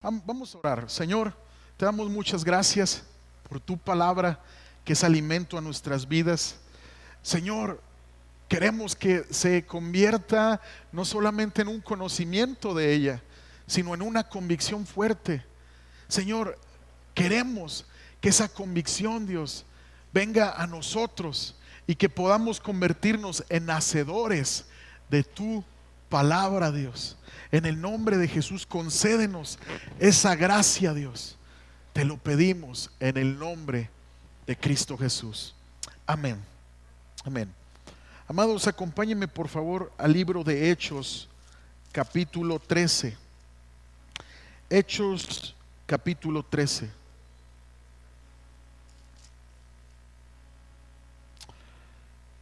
Vamos a orar. Señor, te damos muchas gracias por tu palabra, que es alimento a nuestras vidas. Señor, queremos que se convierta no solamente en un conocimiento de ella, sino en una convicción fuerte. Señor, queremos que esa convicción, Dios, venga a nosotros y que podamos convertirnos en hacedores de tu palabra, Dios. En el nombre de Jesús, concédenos esa gracia, Dios. Te lo pedimos en el nombre de Cristo Jesús. Amén. Amén. Amados, acompáñenme por favor al libro de Hechos, capítulo 13. Hechos, capítulo 13.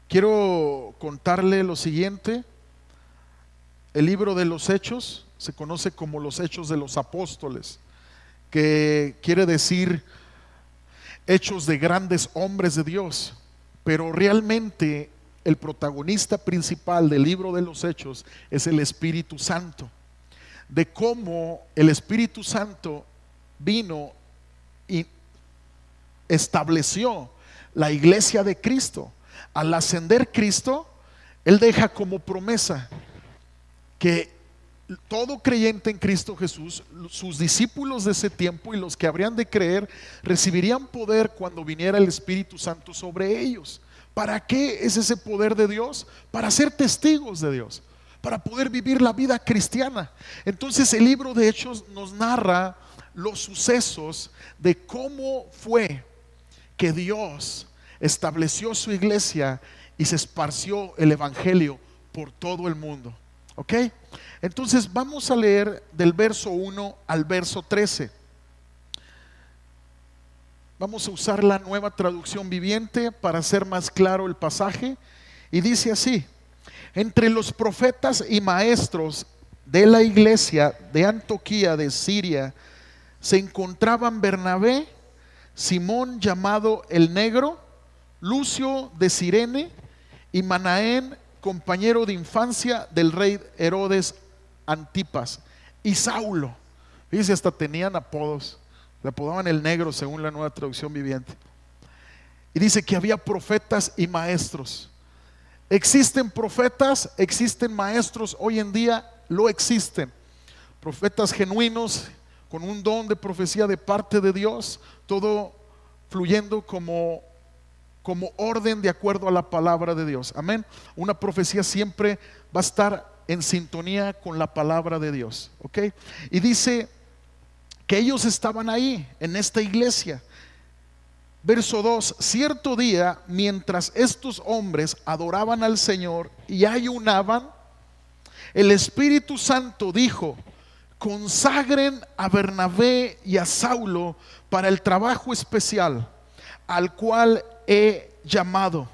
Quiero contarle lo siguiente. El libro de los Hechos se conoce como los Hechos de los Apóstoles, que quiere decir hechos de grandes hombres de Dios, pero realmente el protagonista principal del libro de los Hechos es el Espíritu Santo, de cómo el Espíritu Santo vino y estableció la iglesia de Cristo. Al ascender Cristo, Él deja como promesa que todo creyente en Cristo Jesús, sus discípulos de ese tiempo y los que habrían de creer, recibirían poder cuando viniera el Espíritu Santo sobre ellos. ¿Para qué es ese poder de Dios? Para ser testigos de Dios, para poder vivir la vida cristiana. Entonces el libro de Hechos nos narra los sucesos de cómo fue que Dios estableció su iglesia y se esparció el evangelio por todo el mundo. ¿Ok? Entonces vamos a leer del verso 1 al verso 13. Vamos a usar la Nueva Traducción Viviente para hacer más claro el pasaje. Y dice así: entre los profetas y maestros de la iglesia de Antioquía de Siria se encontraban Bernabé, Simón llamado el Negro, Lucio de Cirene y Manaén, compañero de infancia del rey Herodes Antipas, y Saulo. Dice, hasta tenían apodos, le apodaban el Negro según la Nueva Traducción Viviente. Y dice que había profetas y maestros. Existen profetas, existen maestros, hoy en día lo existen. Profetas genuinos con un don de profecía de parte de Dios, todo fluyendo como orden de acuerdo a la palabra de Dios. Amén. Una profecía siempre va a estar en sintonía con la palabra de Dios. ¿Ok? Y dice que ellos estaban ahí en esta iglesia. Verso 2: cierto día, mientras estos hombres adoraban al Señor y ayunaban, el Espíritu Santo dijo: consagren a Bernabé y a Saulo para el trabajo especial al cual he llamado.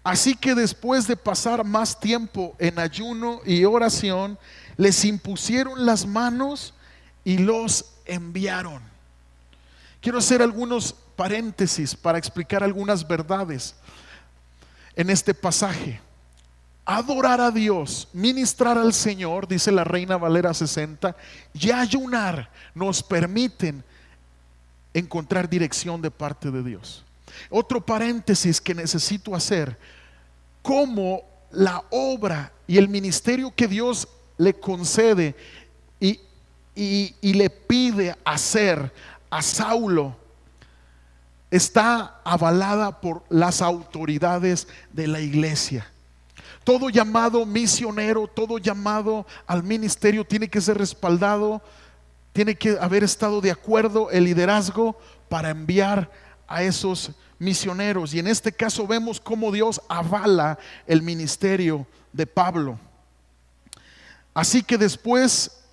Así que después de pasar más tiempo en ayuno y oración, les impusieron las manos y los enviaron. Quiero hacer algunos paréntesis para explicar algunas verdades en este pasaje. Adorar a Dios, ministrar al Señor, dice la Reina Valera 60, y ayunar nos permiten encontrar dirección de parte de Dios. Otro paréntesis que necesito hacer: cómo la obra y el ministerio que Dios le concede y le pide hacer a Saulo está avalada por las autoridades de la iglesia. Todo llamado misionero, todo llamado al ministerio tiene que ser respaldado, tiene que haber estado de acuerdo el liderazgo para enviar a esos misioneros. Y en este caso vemos cómo Dios avala el ministerio de Pablo. Así que después,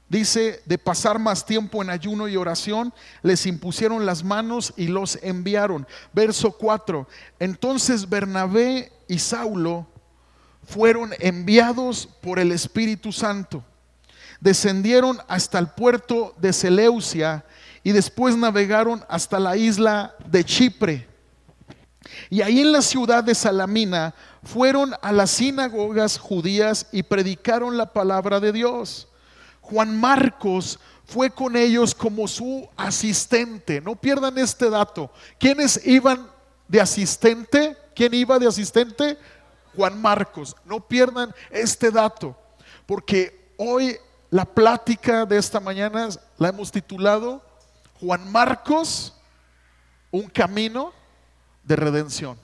dice, de pasar más tiempo en ayuno y oración, les impusieron las manos y los enviaron. Verso 4: entonces Bernabé y Saulo fueron enviados por el Espíritu Santo, descendieron hasta el puerto de Seleucia y después navegaron hasta la isla de Chipre. Y ahí en la ciudad de Salamina fueron a las sinagogas judías y predicaron la palabra de Dios. Juan Marcos fue con ellos como su asistente. No pierdan este dato. ¿Quiénes iban de asistente? ¿Quién iba de asistente? Juan Marcos. No pierdan este dato, porque hoy la plática de esta mañana la hemos titulado Juan Marcos, un camino de redención.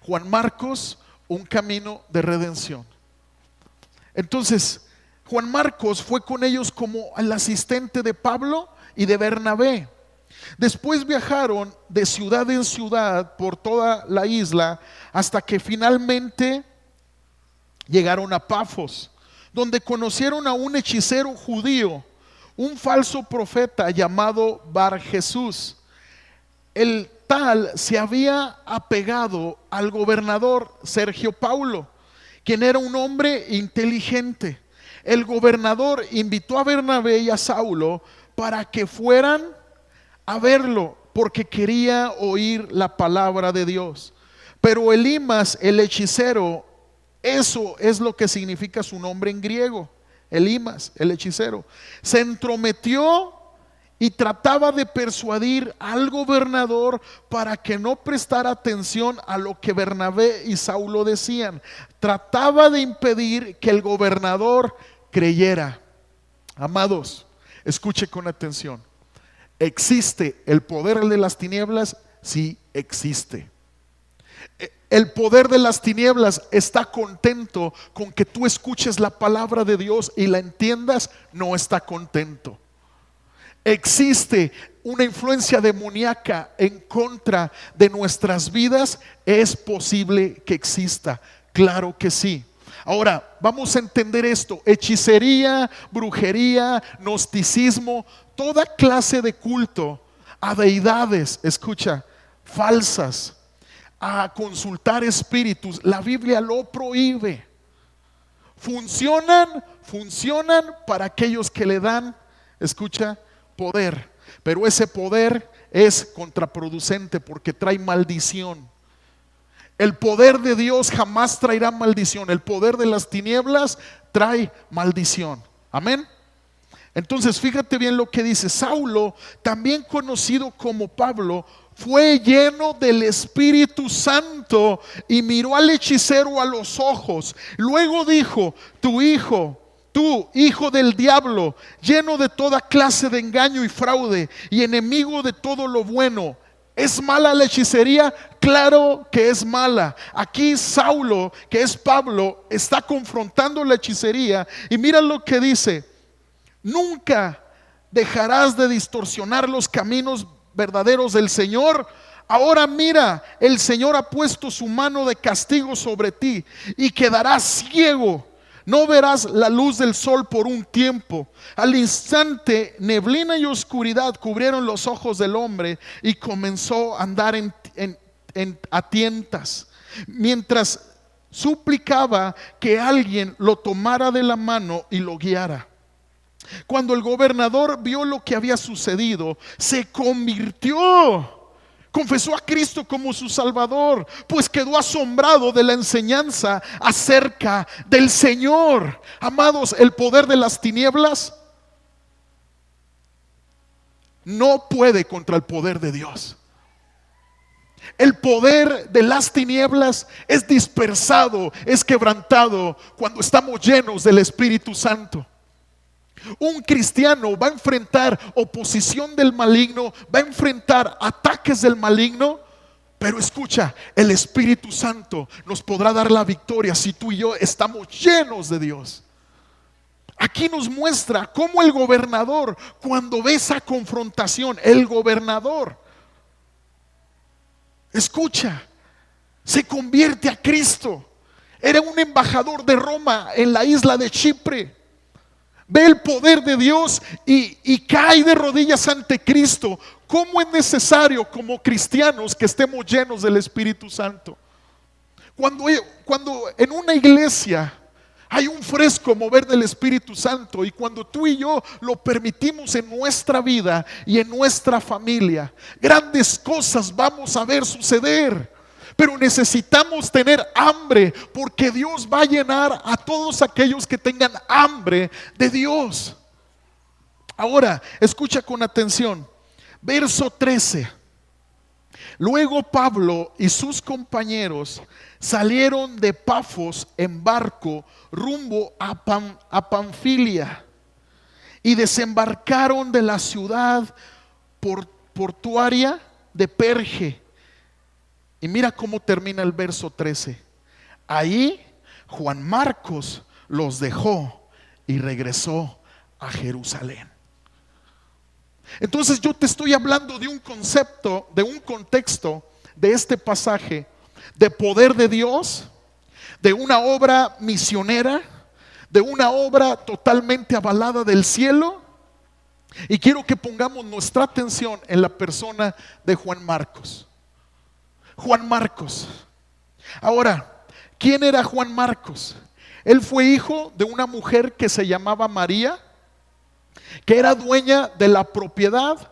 Juan Marcos, un camino de redención. Entonces, Juan Marcos fue con ellos como el asistente de Pablo y de Bernabé. Después viajaron de ciudad en ciudad por toda la isla hasta que finalmente llegaron a Pafos, donde conocieron a un hechicero judío, un falso profeta llamado Bar Jesús. El tal se había apegado al gobernador Sergio Paulo, quien era un hombre inteligente. El gobernador invitó a Bernabé y a Saulo para que fueran a verlo, porque quería oír la palabra de Dios. Pero Elimas, el hechicero, eso es lo que significa su nombre en griego, Elimas, el hechicero, se entrometió y trataba de persuadir al gobernador para que no prestara atención a lo que Bernabé y Saulo decían. Trataba de impedir que el gobernador creyera. Amados, escuche con atención. ¿Existe el poder de las tinieblas? Sí, existe. El poder de las tinieblas está contento con que tú escuches la palabra de Dios y la entiendas. No está contento. Existe una influencia demoníaca en contra de nuestras vidas. Es posible que exista, claro que sí. Ahora vamos a entender esto: hechicería, brujería, gnosticismo, toda clase de culto a deidades, escucha, falsas, a consultar espíritus, la Biblia lo prohíbe. Funcionan para aquellos que le dan, escucha, poder, pero ese poder es contraproducente porque trae maldición. El poder de Dios jamás traerá maldición. El poder de las tinieblas trae maldición. Amén. Entonces fíjate bien lo que dice. Saulo, también conocido como Pablo, fue lleno del Espíritu Santo y miró al hechicero a los ojos. Luego dijo: tú, hijo del diablo, lleno de toda clase de engaño y fraude y enemigo de todo lo bueno, ¿es mala la hechicería? Claro que es mala. Aquí Saulo, que es Pablo, está confrontando la hechicería y mira lo que dice: nunca dejarás de distorsionar los caminos verdaderos del Señor. Ahora mira, el Señor ha puesto su mano de castigo sobre ti y quedarás ciego. No verás la luz del sol por un tiempo. Al instante, neblina y oscuridad cubrieron los ojos del hombre y comenzó a andar a tientas, mientras suplicaba que alguien lo tomara de la mano y lo guiara. Cuando el gobernador vio lo que había sucedido, se convirtió. Confesó a Cristo como su Salvador, pues quedó asombrado de la enseñanza acerca del Señor. Amados, el poder de las tinieblas no puede contra el poder de Dios. El poder de las tinieblas es dispersado, es quebrantado cuando estamos llenos del Espíritu Santo. Un cristiano va a enfrentar oposición del maligno, va a enfrentar ataques del maligno, pero escucha, el Espíritu Santo nos podrá dar la victoria si tú y yo estamos llenos de Dios. Aquí nos muestra cómo el gobernador, cuando ve esa confrontación, el gobernador, escucha, se convierte a Cristo. Era un embajador de Roma en la isla de Chipre. Ve el poder de Dios y cae de rodillas ante Cristo. ¿Cómo es necesario como cristianos que estemos llenos del Espíritu Santo? Cuando en una iglesia hay un fresco mover del Espíritu Santo, y cuando tú y yo lo permitimos en nuestra vida y en nuestra familia, grandes cosas vamos a ver suceder. Pero necesitamos tener hambre, porque Dios va a llenar a todos aquellos que tengan hambre de Dios. Ahora, escucha con atención. Verso 13. Luego Pablo y sus compañeros salieron de Pafos en barco rumbo a Panfilia y desembarcaron de la ciudad portuaria de Perge. Y mira cómo termina el verso 13. Ahí Juan Marcos los dejó y regresó a Jerusalén. Entonces yo te estoy hablando de un concepto, de un contexto de este pasaje, de poder de Dios, de una obra misionera, de una obra totalmente avalada del cielo. Y quiero que pongamos nuestra atención en la persona de Juan Marcos. Juan Marcos. Ahora, ¿quién era Juan Marcos? Él fue hijo de una mujer que se llamaba María, que era dueña de la propiedad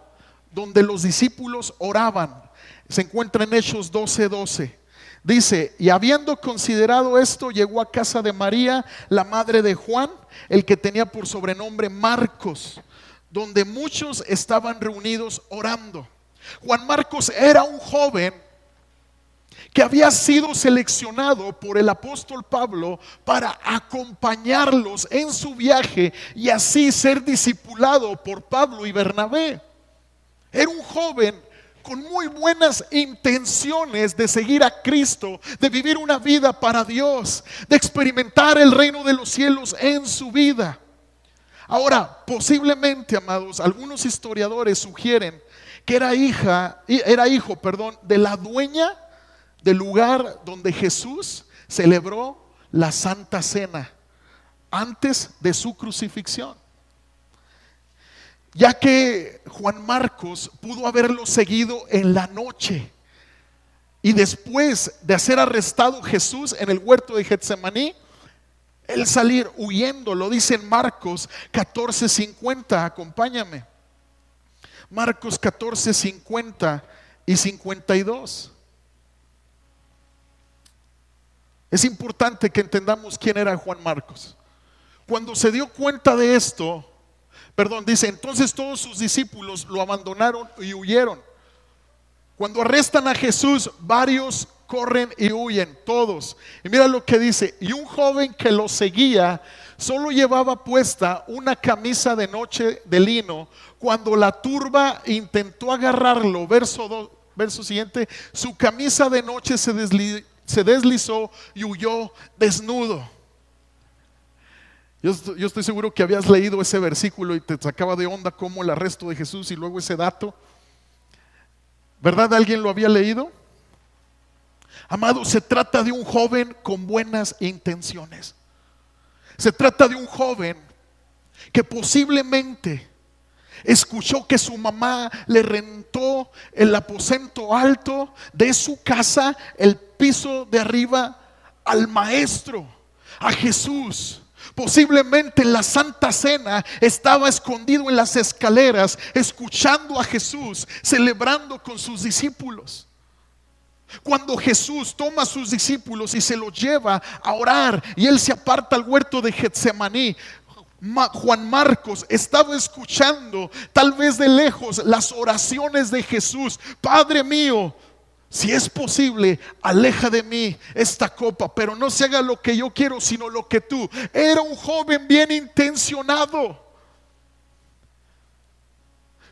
donde los discípulos oraban. Se encuentra en Hechos 12:12. Dice: y habiendo considerado esto, llegó a casa de María, la madre de Juan, el que tenía por sobrenombre Marcos, donde muchos estaban reunidos orando. Juan Marcos era un joven que había sido seleccionado por el apóstol Pablo para acompañarlos en su viaje y así ser discipulado por Pablo y Bernabé. Era un joven con muy buenas intenciones de seguir a Cristo, de vivir una vida para Dios, de experimentar el reino de los cielos en su vida. Ahora, posiblemente, amados, algunos historiadores sugieren que era hijo de la dueña del lugar donde Jesús celebró la Santa Cena antes de su crucifixión, ya que Juan Marcos pudo haberlo seguido en la noche y después de ser arrestado Jesús en el huerto de Getsemaní, él salir huyendo. Lo dice en Marcos 14:50. Acompáñame. Marcos 14:50 y 52. Es importante que entendamos quién era Juan Marcos. Cuando se dio cuenta de esto, dice: entonces todos sus discípulos lo abandonaron y huyeron. Cuando arrestan a Jesús, varios corren y huyen, todos. Y mira lo que dice: y un joven que lo seguía solo llevaba puesta una camisa de noche de lino. Cuando la turba intentó agarrarlo, verso siguiente, su camisa de noche se deslizó y huyó desnudo. Yo estoy seguro que habías leído ese versículo y te sacaba de onda como el arresto de Jesús y luego ese dato. ¿Verdad? ¿Alguien lo había leído? Amado, se trata de un joven con buenas intenciones. Se trata de un joven que posiblemente escuchó que su mamá le rentó el aposento alto de su casa, el piso de arriba, al maestro, a Jesús. Posiblemente en la Santa Cena estaba escondido en las escaleras, escuchando a Jesús, celebrando con sus discípulos. Cuando Jesús toma a sus discípulos y se los lleva a orar y él se aparta al huerto de Getsemaní, Juan Marcos estaba escuchando, tal vez de lejos, las oraciones de Jesús: Padre mío, si es posible, aleja de mí esta copa, pero no se haga lo que yo quiero, sino lo que tú. Era un joven bien intencionado.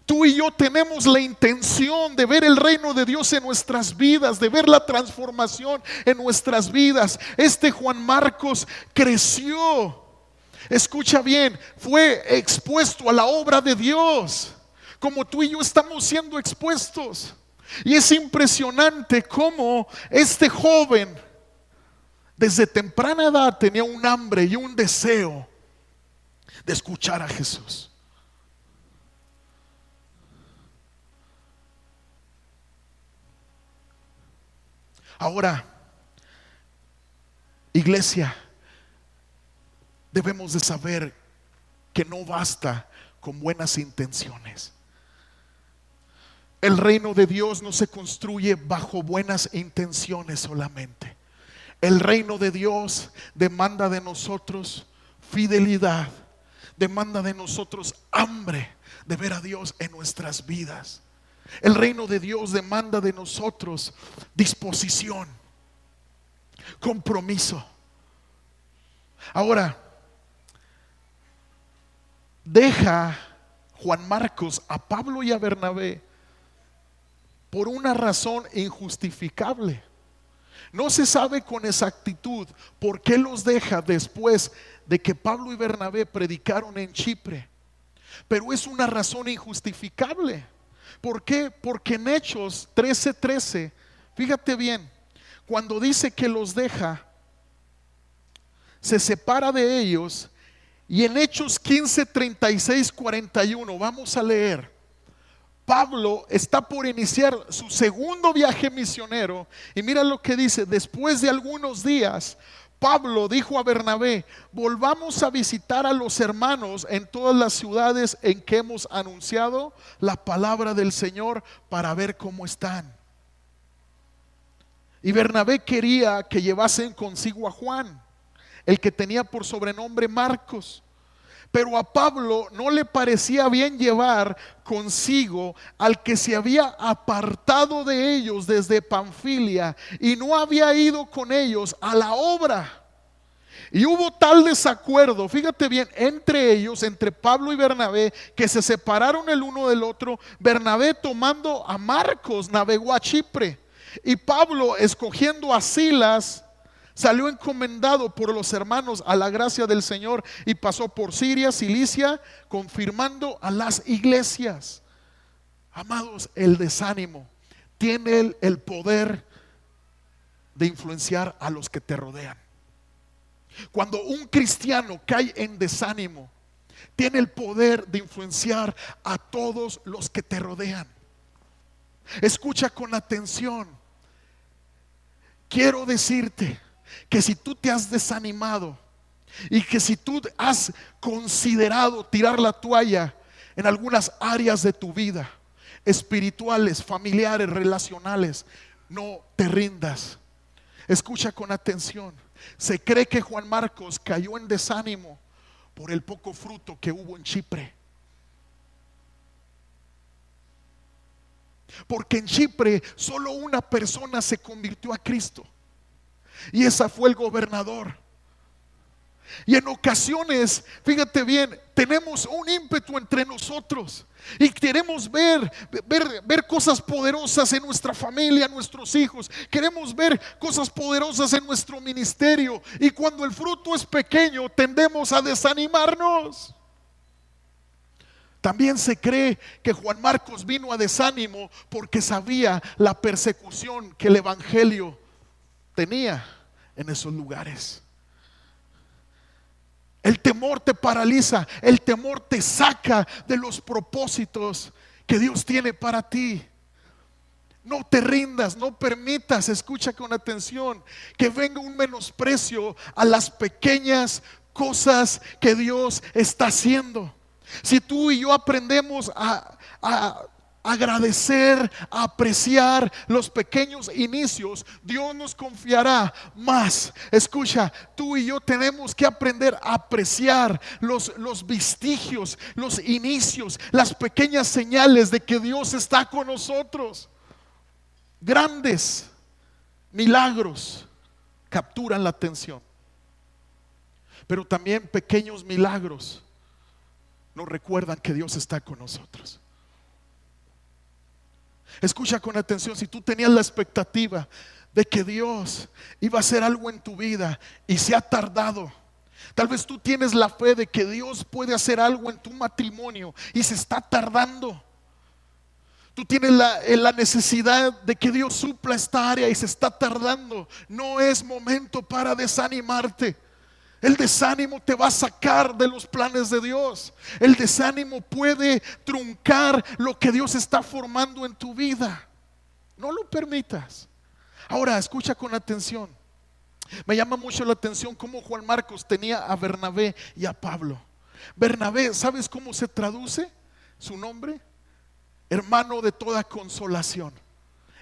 Tú y yo tenemos la intención de ver el reino de Dios en nuestras vidas, de ver la transformación en nuestras vidas. Este Juan Marcos creció, escucha bien, fue expuesto a la obra de Dios, como tú y yo estamos siendo expuestos. Y es impresionante cómo este joven desde temprana edad tenía un hambre y un deseo de escuchar a Jesús. Ahora, iglesia, debemos de saber que no basta con buenas intenciones. El reino de Dios no se construye bajo buenas intenciones solamente. El reino de Dios demanda de nosotros fidelidad, demanda de nosotros hambre de ver a Dios en nuestras vidas. El reino de Dios demanda de nosotros disposición, compromiso. Ahora, deja Juan Marcos a Pablo y a Bernabé por una razón injustificable. No se sabe con exactitud por qué los deja después de que Pablo y Bernabé predicaron en Chipre, pero es una razón injustificable. ¿Por qué? Porque en Hechos 13:13, fíjate bien, cuando dice que los deja, se separa de ellos. Y en Hechos 15:36-41 vamos a leer, Pablo está por iniciar su segundo viaje misionero. Y mira lo que dice: después de algunos días, Pablo dijo a Bernabé: volvamos a visitar a los hermanos en todas las ciudades en que hemos anunciado la palabra del Señor, para ver cómo están. Y Bernabé quería que llevasen consigo a Juan, el que tenía por sobrenombre Marcos. Pero a Pablo no le parecía bien llevar consigo al que se había apartado de ellos desde Panfilia y no había ido con ellos a la obra. Y hubo tal desacuerdo, fíjate bien, entre ellos, entre Pablo y Bernabé, que se separaron el uno del otro. Bernabé, tomando a Marcos, navegó a Chipre, y Pablo, escogiendo a Silas, salió encomendado por los hermanos a la gracia del Señor y pasó por Siria, Cilicia, confirmando a las iglesias. Amados, el desánimo tiene el poder de influenciar a los que te rodean. Cuando un cristiano cae en desánimo, tiene el poder de influenciar a todos los que te rodean. Escucha con atención. Quiero decirte que si tú te has desanimado y que si tú has considerado tirar la toalla en algunas áreas de tu vida, espirituales, familiares, relacionales, no te rindas. Escucha con atención. Se cree que Juan Marcos cayó en desánimo por el poco fruto que hubo en Chipre. Porque en Chipre solo una persona se convirtió a Cristo, y esa fue el gobernador. Y en ocasiones, fíjate bien, tenemos un ímpetu entre nosotros y queremos ver cosas poderosas en nuestra familia, en nuestros hijos. Queremos ver cosas poderosas en nuestro ministerio, y cuando el fruto es pequeño tendemos a desanimarnos. También se cree que Juan Marcos vino a desánimo porque sabía la persecución que el evangelio tenía en esos lugares. El temor te paraliza, el temor te saca de los propósitos que Dios tiene para ti. No te rindas, no permitas, escucha con atención, que venga un menosprecio a las pequeñas cosas que Dios está haciendo. Si tú y yo aprendemos a agradecer, a apreciar los pequeños inicios, Dios nos confiará más. Escucha, tú y yo tenemos que aprender a apreciar los vestigios, los inicios, las pequeñas señales de que Dios está con nosotros. Grandes milagros capturan la atención, pero también pequeños milagros nos recuerdan que Dios está con nosotros. Escucha con atención. Si tú tenías la expectativa de que Dios iba a hacer algo en tu vida y se ha tardado, tal vez tú tienes la fe de que Dios puede hacer algo en tu matrimonio y se está tardando. Tú tienes la necesidad de que Dios supla esta área y se está tardando. No es momento para desanimarte. El desánimo te va a sacar de los planes de Dios. El desánimo puede truncar lo que Dios está formando en tu vida. No lo permitas. Ahora, escucha con atención. Me llama mucho la atención cómo Juan Marcos tenía a Bernabé y a Pablo. Bernabé, ¿sabes cómo se traduce su nombre? Hermano de toda consolación.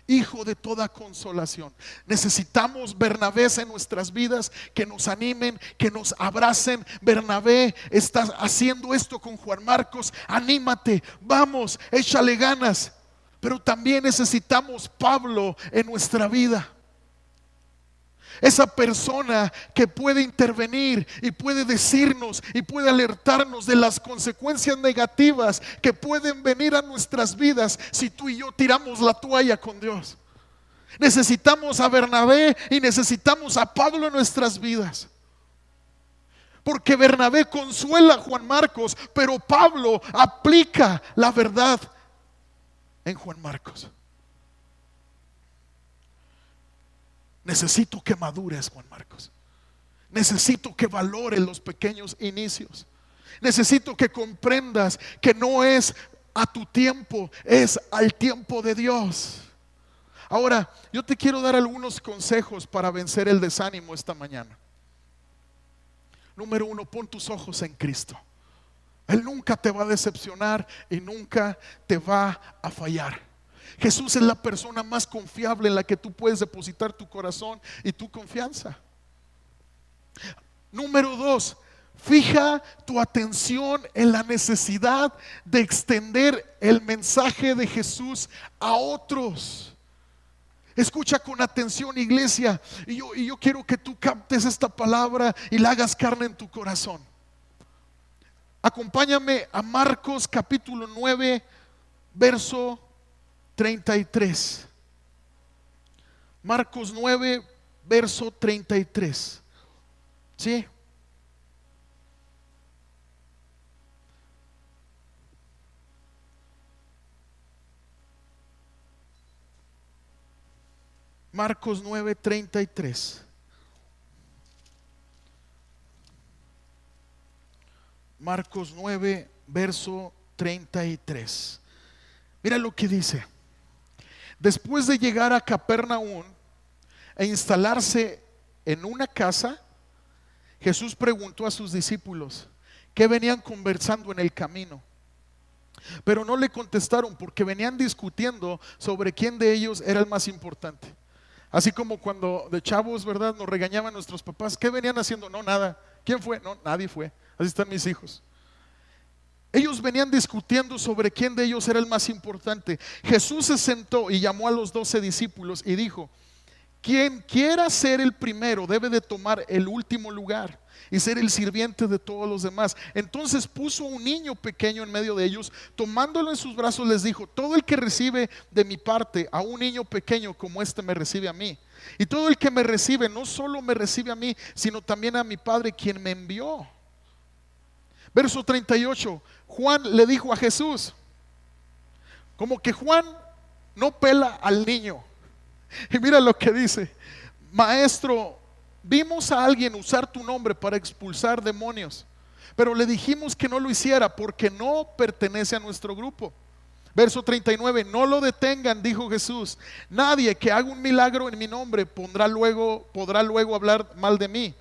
hijo de toda consolación. Necesitamos Bernabés en nuestras vidas que nos animen, que nos abracen. Bernabé está haciendo esto con Juan Marcos. Anímate, vamos, échale ganas. Pero también necesitamos Pablo en nuestra vida. Esa persona que puede intervenir y puede decirnos y puede alertarnos de las consecuencias negativas que pueden venir a nuestras vidas si tú y yo tiramos la toalla con Dios. Necesitamos a Bernabé y necesitamos a Pablo en nuestras vidas. Porque Bernabé consuela a Juan Marcos, pero Pablo aplica la verdad en Juan Marcos. Necesito que madures, Juan Marcos. Necesito que valores los pequeños inicios. Necesito que comprendas que no es a tu tiempo, es al tiempo de Dios. Ahora, yo te quiero dar algunos consejos para vencer el desánimo esta mañana. Número 1, pon tus ojos en Cristo. Él nunca te va a decepcionar y nunca te va a fallar. Jesús es la persona más confiable en la que tú puedes depositar tu corazón y tu confianza. Número 2, fija tu atención en la necesidad de extender el mensaje de Jesús a otros. Escucha con atención, iglesia, y yo quiero que tú captes esta palabra y la hagas carne en tu corazón. Acompáñame a Marcos capítulo 9, verso 33. Marcos 9, verso 33. ¿Sí? Marcos 9, 33. Marcos 9, verso 33. Mira lo que dice. Después de llegar a Capernaum e instalarse en una casa, Jesús preguntó a sus discípulos que venían conversando en el camino. Pero no le contestaron porque venían discutiendo sobre quién de ellos era el más importante. Así como cuando de chavos, ¿verdad?, nos regañaban nuestros papás. ¿Qué venían haciendo? No, nada. ¿Quién fue? No, nadie fue. Así están mis hijos. Ellos venían discutiendo sobre quién de ellos era el más importante. Jesús se sentó y llamó a los 12 discípulos y dijo: quien quiera ser el primero debe de tomar el último lugar y ser el sirviente de todos los demás. Entonces puso un niño pequeño en medio de ellos, tomándolo en sus brazos les dijo: todo el que recibe de mi parte a un niño pequeño como este me recibe a mí. Y todo el que me recibe no solo me recibe a mí, sino también a mi Padre quien me envió. Verso 38. Juan le dijo a Jesús, como que Juan no pela al niño. Y mira lo que dice: maestro, vimos a alguien usar tu nombre para expulsar demonios, pero le dijimos que no lo hiciera porque no pertenece a nuestro grupo. Verso 39. No lo detengan, dijo Jesús. Nadie que haga un milagro en mi nombre podrá luego hablar mal de mí.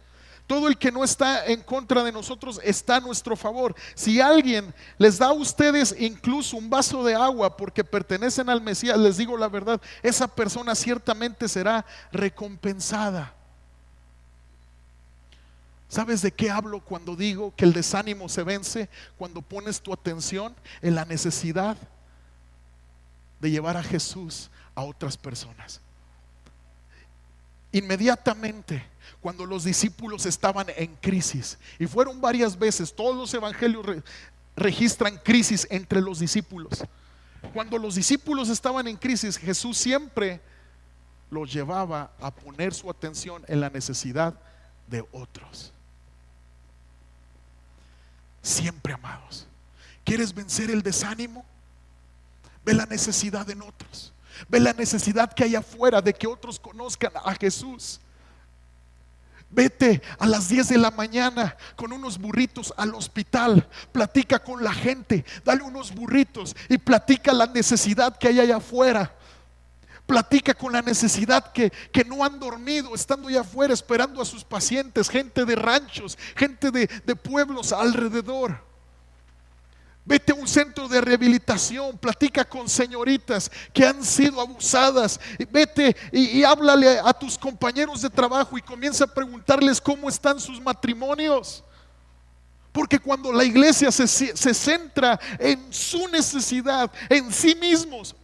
Todo el que no está en contra de nosotros está a nuestro favor. Si alguien les da a ustedes incluso un vaso de agua porque pertenecen al Mesías, les digo la verdad, esa persona ciertamente será recompensada. ¿Sabes de qué hablo cuando digo que el desánimo se vence? Cuando pones tu atención en la necesidad de llevar a Jesús a otras personas. Inmediatamente, cuando los discípulos estaban en crisis, y fueron varias veces, todos los evangelios registran crisis entre los discípulos. Cuando los discípulos estaban en crisis, Jesús siempre los llevaba a poner su atención en la necesidad de otros. Siempre, amados, ¿quieres vencer el desánimo? Ve la necesidad en otros. Ve la necesidad que hay afuera de que otros conozcan a Jesús. Vete a las 10 de la mañana con unos burritos al hospital. Platica con la gente, dale unos burritos y platica la necesidad que hay allá afuera. Platica con la necesidad que no han dormido, estando allá afuera esperando a sus pacientes, gente de ranchos, gente de pueblos alrededor. Vete a un centro de rehabilitación, platica con señoritas que han sido abusadas. Vete y háblale a tus compañeros de trabajo y comienza a preguntarles cómo están sus matrimonios. Porque cuando la iglesia se centra en su necesidad, en sí mismos,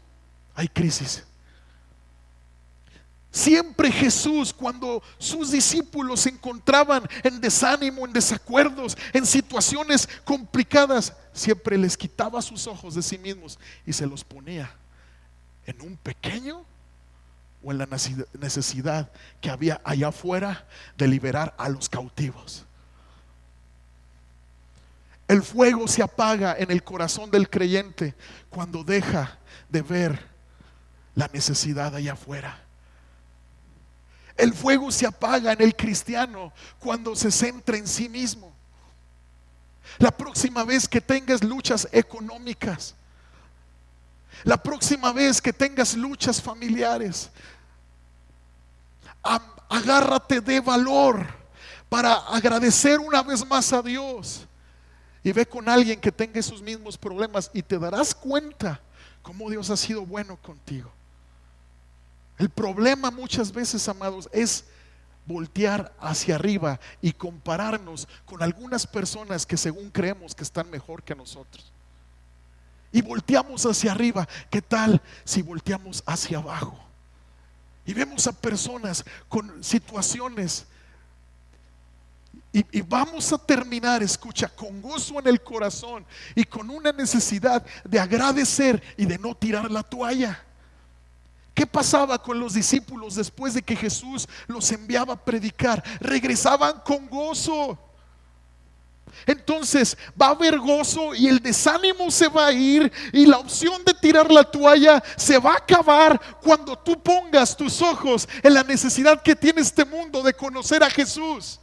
hay crisis. Siempre Jesús, cuando sus discípulos se encontraban en desánimo, en desacuerdos, en situaciones complicadas, siempre les quitaba sus ojos de sí mismos y se los ponía en un pequeño o en la necesidad que había allá afuera de liberar a los cautivos. El fuego se apaga en el corazón del creyente cuando deja de ver la necesidad allá afuera. El fuego se apaga en el cristiano cuando se centra en sí mismo. La próxima vez que tengas luchas económicas, la próxima vez que tengas luchas familiares, agárrate de valor para agradecer una vez más a Dios. Y ve con alguien que tenga esos mismos problemas y te darás cuenta cómo Dios ha sido bueno contigo. El problema muchas veces, amados, es voltear hacia arriba y compararnos con algunas personas que según creemos que están mejor que nosotros. Y volteamos hacia arriba. ¿Qué tal si volteamos hacia abajo? Y vemos a personas con situaciones y vamos a terminar, escucha, con gozo en el corazón y con una necesidad de agradecer y de no tirar la toalla. ¿Qué pasaba con los discípulos después de que Jesús los enviaba a predicar? Regresaban con gozo. Entonces va a haber gozo y el desánimo se va a ir y la opción de tirar la toalla se va a acabar cuando tú pongas tus ojos en la necesidad que tiene este mundo de conocer a Jesús.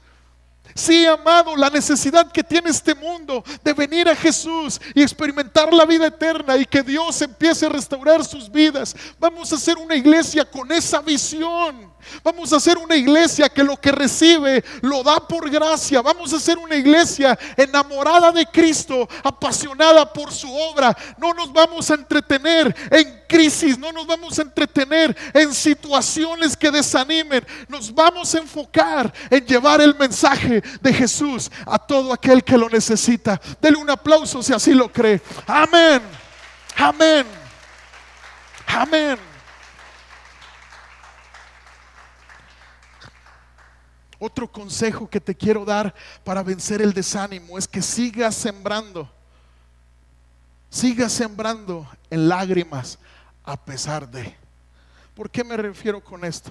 Sí, amado, la necesidad que tiene este mundo de venir a Jesús y experimentar la vida eterna y que Dios empiece a restaurar sus vidas. Vamos a hacer una iglesia con esa visión. Vamos a hacer una iglesia que lo que recibe lo da por gracia. Vamos a hacer una iglesia enamorada de Cristo, apasionada por su obra. No nos vamos a entretener en crisis, no nos vamos a entretener en situaciones que desanimen. Nos vamos a enfocar en llevar el mensaje de Jesús a todo aquel que lo necesita. Dele un aplauso si así lo cree. Amén, amén, amén. Otro consejo que te quiero dar para vencer el desánimo es que sigas sembrando en lágrimas a pesar de. ¿Por qué me refiero con esto?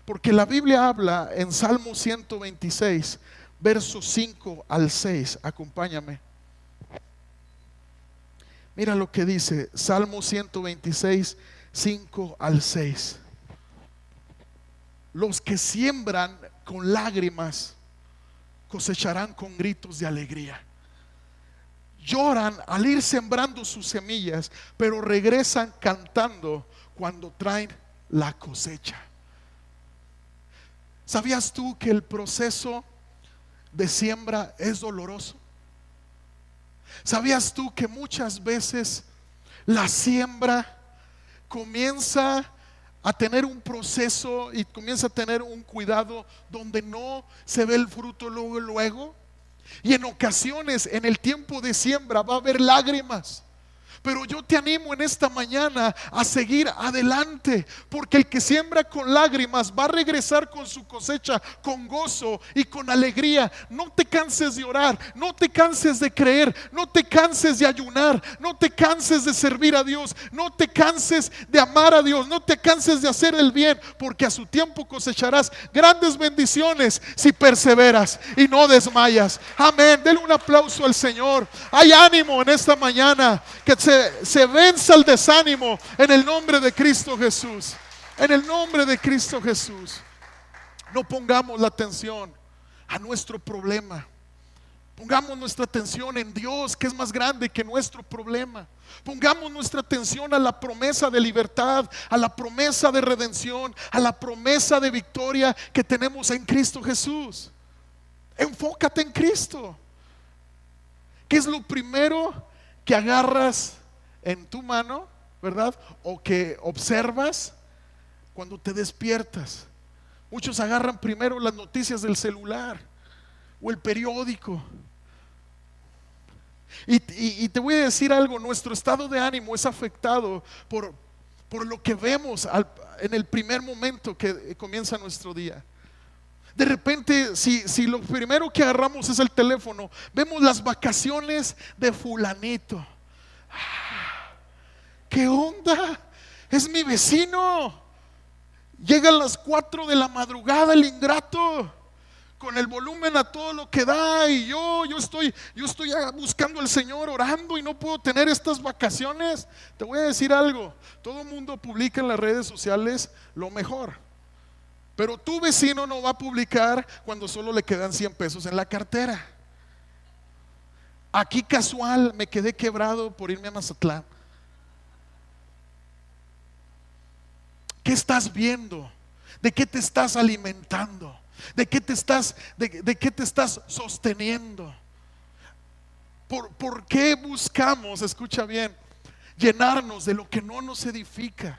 Porque la Biblia habla en Salmo 126, versos 5 al 6. Acompáñame. Mira lo que dice Salmo 126, 5 al 6. Los que siembran con lágrimas cosecharán con gritos de alegría. Lloran al ir sembrando sus semillas, pero regresan cantando cuando traen la cosecha. ¿Sabías tú que el proceso de siembra es doloroso? ¿Sabías tú que muchas veces la siembra comienza a tener un proceso y comienza a tener un cuidado donde no se ve el fruto luego? Y en ocasiones en el tiempo de siembra va a haber lágrimas. Pero yo te animo en esta mañana a seguir adelante, porque el que siembra con lágrimas va a regresar con su cosecha con gozo y con alegría. No te canses de orar, no te canses de creer, no te canses de ayunar, no te canses de servir a Dios, no te canses de amar a Dios, no te canses de hacer el bien, porque a su tiempo cosecharás grandes bendiciones si perseveras y no desmayas. Amén. Denle un aplauso al Señor. Hay ánimo en esta mañana, que se venza el desánimo en el nombre de Cristo Jesús. En el nombre de Cristo Jesús. No pongamos la atención a nuestro problema. Pongamos nuestra atención en Dios, que es más grande que nuestro problema. Pongamos nuestra atención a la promesa de libertad, a la promesa de redención, a la promesa de victoria que tenemos en Cristo Jesús. Enfócate en Cristo. ¿Qué es lo primero que agarras en tu mano, ¿verdad? O que observas cuando te despiertas. Muchos agarran primero las noticias del celular o el periódico. Y te voy a decir algo, nuestro estado de ánimo es afectado por lo que vemos en el primer momento que comienza nuestro día. De repente, si lo primero que agarramos es el teléfono, vemos las vacaciones de fulanito. ¿Qué onda? Es mi vecino. Llega a las 4 de la madrugada el ingrato, con el volumen a todo lo que da, y yo estoy buscando al Señor, orando, y no puedo tener estas vacaciones. Te voy a decir algo, todo el mundo publica en las redes sociales lo mejor, pero tu vecino no va a publicar cuando solo le quedan 100 pesos en la cartera. Aquí casual me quedé quebrado por irme a Mazatlán. ¿Qué estás viendo? ¿De qué te estás alimentando? ¿De qué te estás sosteniendo? ¿Por qué buscamos, escucha bien, llenarnos de lo que no nos edifica?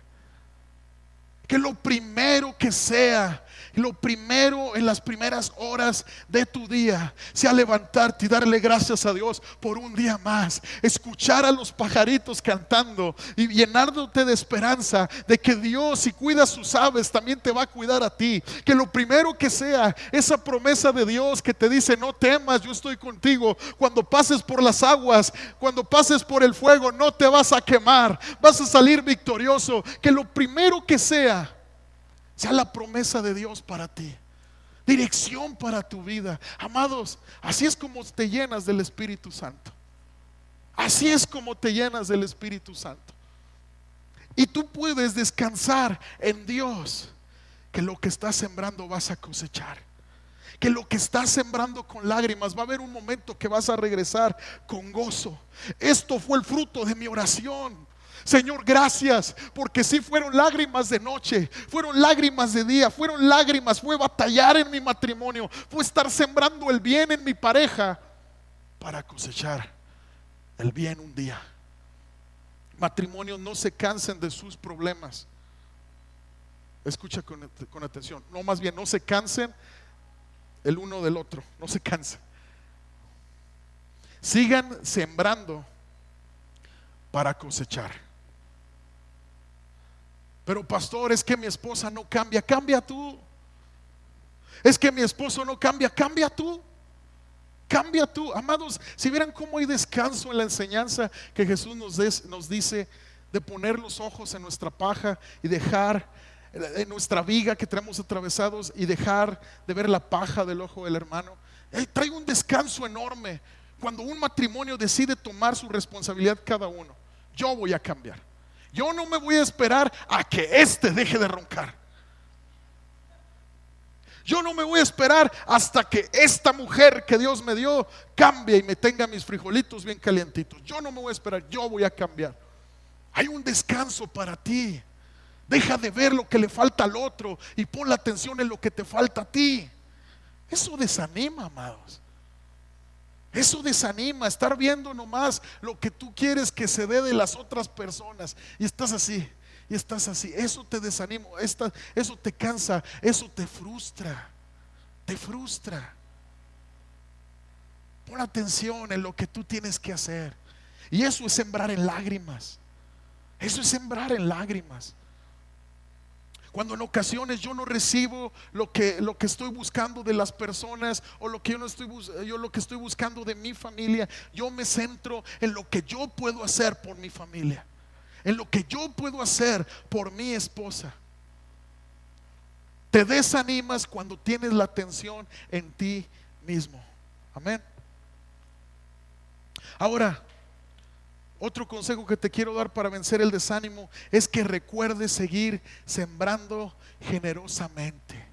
Que lo primero que sea, lo primero en las primeras horas de tu día sea levantarte y darle gracias a Dios por un día más, escuchar a los pajaritos cantando y llenándote de esperanza de que Dios, si cuida sus aves, también te va a cuidar a ti. Que lo primero que sea esa promesa de Dios que te dice: no temas, yo estoy contigo. Cuando pases por las aguas, cuando pases por el fuego, no te vas a quemar, vas a salir victorioso. Que lo primero que sea la promesa de Dios para ti, dirección para tu vida. Amados, así es como te llenas del Espíritu Santo. Así es como te llenas del Espíritu Santo. Y tú puedes descansar en Dios, que lo que estás sembrando vas a cosechar. Que lo que estás sembrando con lágrimas, va a haber un momento que vas a regresar con gozo. Esto fue el fruto de mi oración. Señor, gracias, porque sí fueron lágrimas de noche, fueron lágrimas de día, fueron lágrimas, fue batallar en mi matrimonio, fue estar sembrando el bien en mi pareja para cosechar el bien un día. Matrimonios, no se cansen de sus problemas. Escucha con atención, no, más bien no se cansen el uno del otro, no se cansen. Sigan sembrando para cosechar. Pero pastor, es que mi esposa no cambia. Cambia tú. Es que mi esposo no cambia. Cambia tú. Cambia tú. Amados, si vieran cómo hay descanso en la enseñanza que Jesús nos dice de poner los ojos en nuestra paja y dejar en nuestra viga que tenemos atravesados y dejar de ver la paja del ojo del hermano. Trae un descanso enorme cuando un matrimonio decide tomar su responsabilidad cada uno. Yo voy a cambiar. Yo no me voy a esperar a que deje de roncar. Yo no me voy a esperar hasta que esta mujer que Dios me dio cambie y me tenga mis frijolitos bien calientitos. Yo no me voy a esperar, yo voy a cambiar. Hay un descanso para ti. Deja de ver lo que le falta al otro y pon la atención en lo que te falta a ti. Eso desanima, amados. Eso desanima, estar viendo nomás lo que tú quieres que se dé de las otras personas y estás así, y estás así. Eso te desanima, eso te cansa, eso te frustra. Te frustra. Pon atención en lo que tú tienes que hacer. Y eso es sembrar en lágrimas. Eso es sembrar en lágrimas. Cuando en ocasiones yo no recibo lo que estoy buscando de las personas, o lo que lo que estoy buscando de mi familia, yo me centro en lo que yo puedo hacer por mi familia, en lo que yo puedo hacer por mi esposa. Te desanimas cuando tienes la atención en ti mismo. Amén. Ahora, otro consejo que te quiero dar para vencer el desánimo es que recuerdes seguir sembrando generosamente.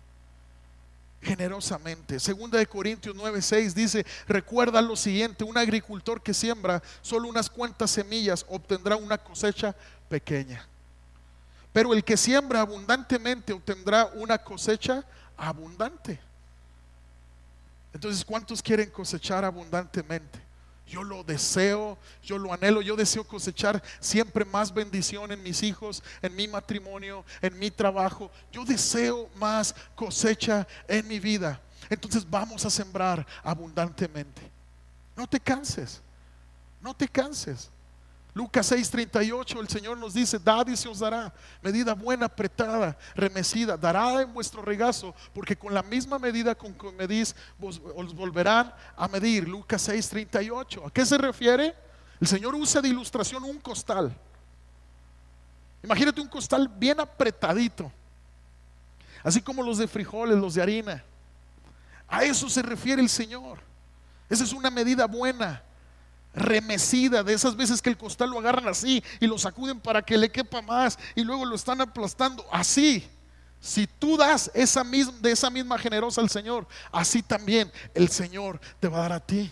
Generosamente. Segunda de Corintios 9:6 dice: recuerda lo siguiente, un agricultor que siembra solo unas cuantas semillas obtendrá una cosecha pequeña, pero el que siembra abundantemente obtendrá una cosecha abundante. Entonces, ¿cuántos quieren cosechar abundantemente? Yo lo deseo, yo lo anhelo, yo deseo cosechar siempre más bendición en mis hijos, en mi matrimonio, en mi trabajo. Yo deseo más cosecha en mi vida. Entonces vamos a sembrar abundantemente. No te canses, no te canses. Lucas 6:38, el Señor nos dice: dad y se os dará, medida buena, apretada, remecida, dará en vuestro regazo, porque con la misma medida con que medís, os volverán a medir. Lucas 6:38. ¿A qué se refiere? El Señor usa de ilustración un costal. Imagínate un costal bien apretadito, así como los de frijoles, los de harina. A eso se refiere el Señor. Esa es una medida buena, remecida, de esas veces que el costal lo agarran así y lo sacuden para que le quepa más y luego lo están aplastando. Así, si tú das de esa misma generosa al Señor, así también el Señor te va a dar a ti.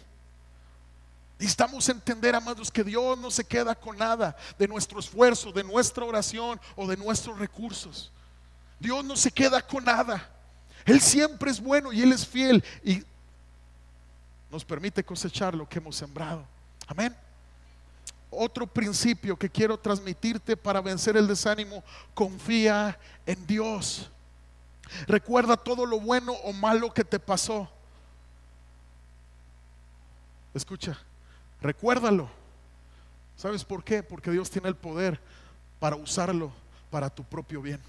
Necesitamos entender, amados, que Dios no se queda con nada de nuestro esfuerzo, de nuestra oración o de nuestros recursos. Dios no se queda con nada. Él siempre es bueno y Él es fiel y nos permite cosechar lo que hemos sembrado. Amén. Otro principio que quiero transmitirte para vencer el desánimo: confía en Dios. Recuerda todo lo bueno o malo que te pasó. Escucha, recuérdalo. ¿Sabes por qué? Porque Dios tiene el poder para usarlo para tu propio bien.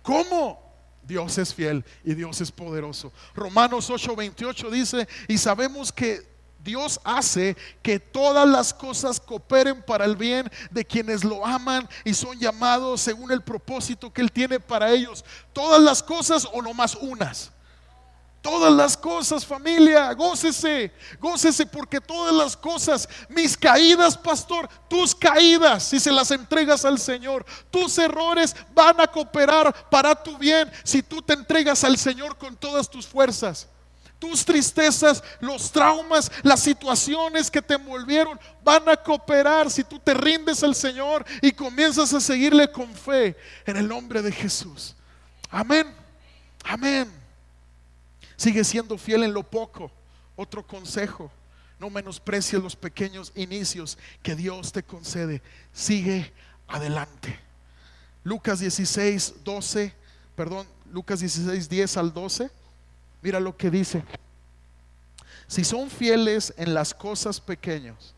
¿Cómo? Dios es fiel y Dios es poderoso. Romanos 8:28 dice: y sabemos que Dios hace que todas las cosas cooperen para el bien de quienes lo aman y son llamados según el propósito que Él tiene para ellos. ¿Todas las cosas o nomás unas? Todas las cosas, familia, gócese, gócese, porque todas las cosas, mis caídas, pastor, tus caídas, si se las entregas al Señor, tus errores van a cooperar para tu bien si tú te entregas al Señor con todas tus fuerzas. Tus tristezas, los traumas, las situaciones que te envolvieron van a cooperar si tú te rindes al Señor y comienzas a seguirle con fe en el nombre de Jesús. Amén, amén. Sigue siendo fiel en lo poco. Otro consejo: no menosprecies los pequeños inicios que Dios te concede. Sigue adelante. Lucas 16:10 al 12. Mira lo que dice: si son fieles en las cosas pequeñas,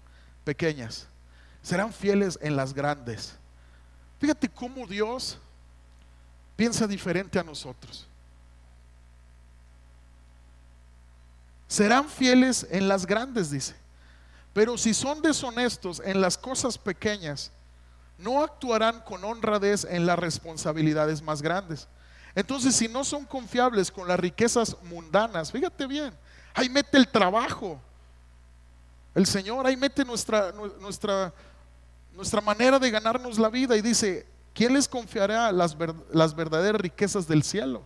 serán fieles en las grandes. Fíjate cómo Dios piensa diferente a nosotros. Serán fieles en las grandes, dice. Pero si son deshonestos en las cosas pequeñas, no actuarán con honradez en las responsabilidades más grandes. Entonces, si no son confiables con las riquezas mundanas, fíjate bien, ahí mete el trabajo. El Señor ahí mete nuestra manera de ganarnos la vida y dice: ¿quién les confiará las verdaderas riquezas del cielo?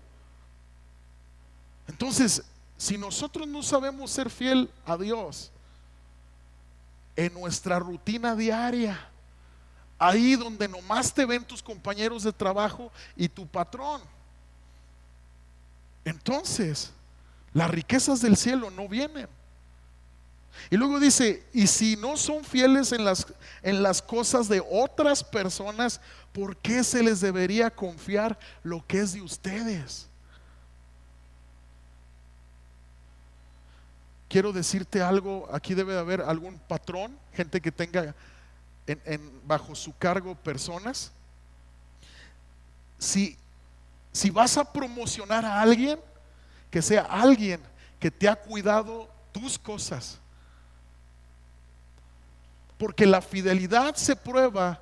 Entonces, si nosotros no sabemos ser fiel a Dios en nuestra rutina diaria, ahí donde nomás te ven tus compañeros de trabajo y tu patrón, entonces las riquezas del cielo no vienen. Y luego dice: y si no son fieles en las cosas de otras personas, ¿por qué se les debería confiar lo que es de ustedes? Quiero decirte algo, aquí debe de haber algún patrón, gente que tenga bajo su cargo personas. Si vas a promocionar a alguien, que sea alguien que te ha cuidado tus cosas, porque la fidelidad se prueba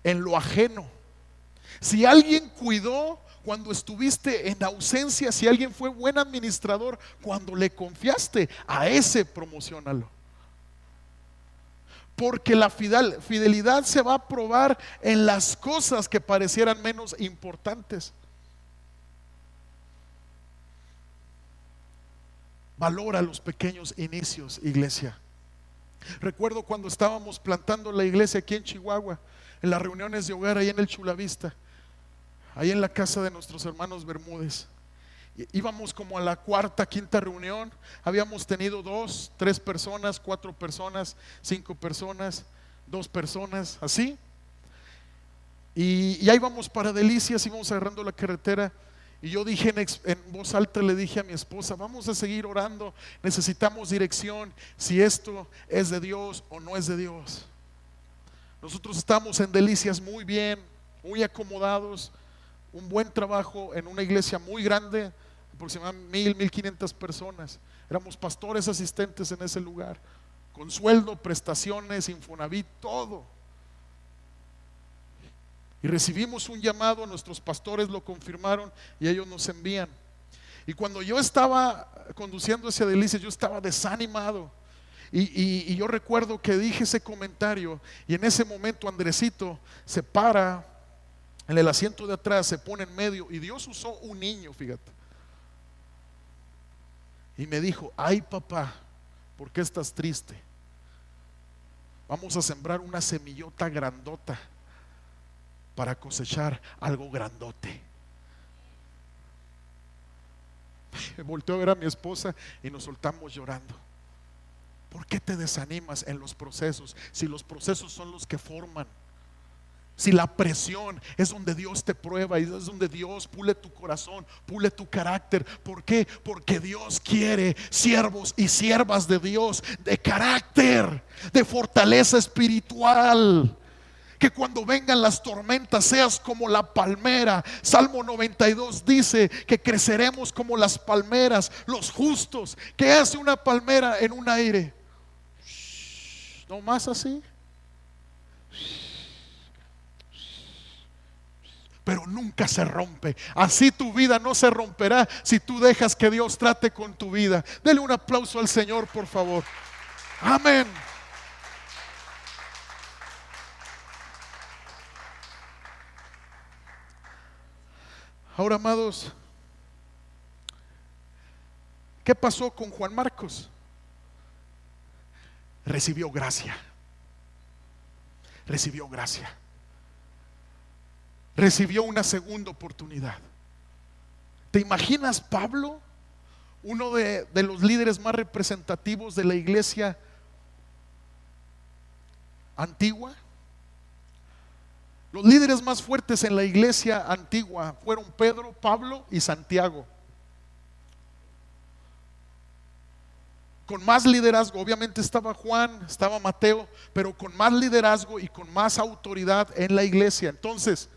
en lo ajeno. Si alguien cuidó cuando estuviste en ausencia, si alguien fue buen administrador cuando le confiaste, a ese promociónalo. Porque la fidelidad se va a probar en las cosas que parecieran menos importantes. Valora los pequeños inicios, iglesia. Recuerdo cuando estábamos plantando la iglesia aquí en Chihuahua, en las reuniones de hogar ahí en el Chulavista, ahí en la casa de nuestros hermanos Bermúdez. Íbamos como a la cuarta, quinta reunión. Habíamos tenido 2, 3 personas, 4 personas, 5 personas, 2 personas, así. Y ahí vamos para Delicias, íbamos agarrando la carretera. Y yo dije en voz alta, le dije a mi esposa: vamos a seguir orando, necesitamos dirección, si esto es de Dios o no es de Dios. Nosotros estamos en Delicias muy bien, muy acomodados, un buen trabajo en una iglesia muy grande, aproximadamente 1,500 personas. Éramos pastores asistentes en ese lugar, con sueldo, prestaciones, Infonavit, todo. Y recibimos un llamado, nuestros pastores lo confirmaron y ellos nos envían. Y cuando yo estaba conduciendo hacia Delicias, yo estaba desanimado. Y yo recuerdo que dije ese comentario, y en ese momento Andresito se para en el asiento de atrás, se pone en medio, y Dios usó un niño, fíjate. Y me dijo: ay papá, ¿por qué estás triste? Vamos a sembrar una semillota grandota para cosechar algo grandote. Me volteó a ver a mi esposa y nos soltamos llorando. ¿Por qué te desanimas en los procesos? Si los procesos son los que forman, si la presión es donde Dios te prueba y es donde Dios pule tu corazón, pule tu carácter. ¿Por qué? Porque Dios quiere siervos y siervas de Dios de carácter, de fortaleza espiritual. Que cuando vengan las tormentas seas como la palmera. Salmo 92 dice que creceremos como las palmeras, los justos. ¿Qué hace una palmera en un aire? No más así, pero nunca se rompe. Así tu vida no se romperá si tú dejas que Dios trate con tu vida. Dele un aplauso al Señor, por favor. Amén. Ahora, amados, ¿qué pasó con Juan Marcos? Recibió gracia. Recibió gracia. Recibió una segunda oportunidad. ¿Te imaginas Pablo, uno de los líderes más representativos de la iglesia antigua? Los líderes más fuertes en la iglesia antigua fueron Pedro, Pablo y Santiago. Con más liderazgo, obviamente estaba Juan, estaba Mateo, pero con más liderazgo y con más autoridad en la iglesia. Entonces,